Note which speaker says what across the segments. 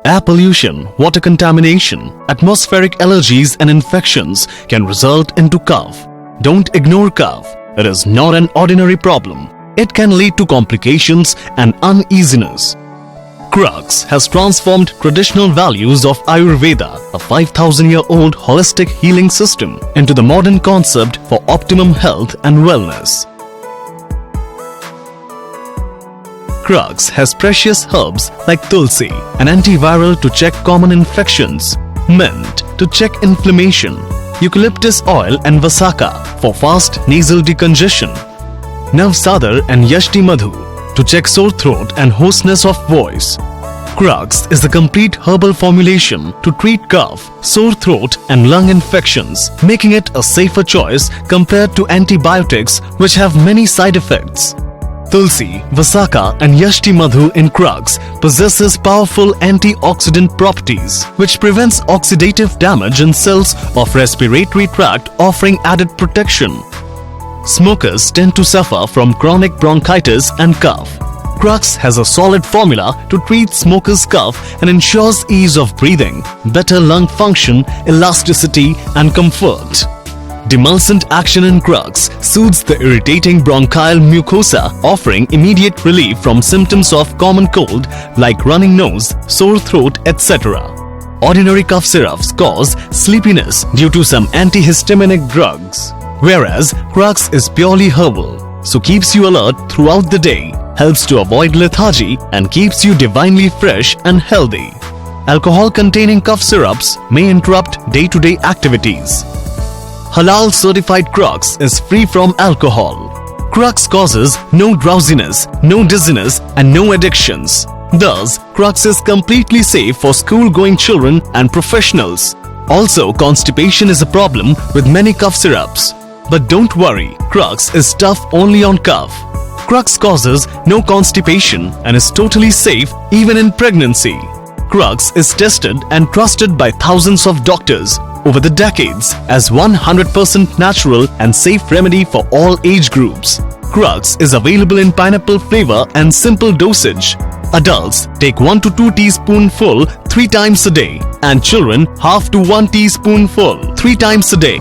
Speaker 1: Air pollution, water contamination, atmospheric allergies and infections can result into cough. Don't ignore cough. It is not an ordinary problem. It can lead to complications and uneasiness. Crux has transformed traditional values of Ayurveda, a 5,000-year-old holistic healing system, into the modern concept for optimum health and wellness. Crux has precious herbs like tulsi, an antiviral to check common infections, mint to check inflammation, eucalyptus oil and vasaka for fast nasal decongestion, navsadar and yashti madhu to check sore throat and hoarseness of voice. Crux is a complete herbal formulation to treat cough, sore throat and lung infections, making it a safer choice compared to antibiotics which have many side effects. Tulsi, Vasaka and Yashti Madhu in Crux possesses powerful antioxidant properties which prevents oxidative damage in cells of respiratory tract, offering added protection. Smokers tend to suffer from chronic bronchitis and cough. Crux has a solid formula to treat smokers' cough and ensures ease of breathing, better lung function, elasticity and comfort. Demulcent action in Crux soothes the irritating bronchial mucosa, offering immediate relief from symptoms of common cold like running nose, sore throat, etc. Ordinary cough syrups cause sleepiness due to some antihistaminic drugs, whereas Crux is purely herbal, so keeps you alert throughout the day, helps to avoid lethargy and keeps you divinely fresh and healthy. Alcohol-containing cough syrups may interrupt day-to-day activities. Halal certified Crux is free from alcohol. Crux causes no drowsiness, no dizziness and no addictions. Thus, Crux is completely safe for school-going children and professionals. Also, constipation is a problem with many cough syrups. But don't worry, Crux is tough only on cough. Crux causes no constipation and is totally safe even in pregnancy. Crux is tested and trusted by thousands of doctors over the decades as 100% natural and safe remedy for all age groups. Crux is available in pineapple flavor and simple dosage. Adults take 1 to 2 teaspoonful 3 times a day and children half to 1 teaspoonful 3 times a day.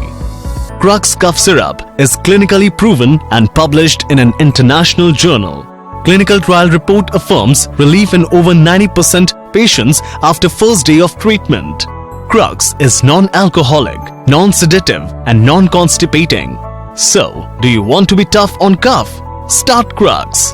Speaker 1: Crux cough syrup is clinically proven and published in an international journal. Clinical trial report affirms relief in over 90% patients after first day of treatment. Crux is non-alcoholic, non-sedative and non-constipating. So, do you want to be tough on cough? Start Crux.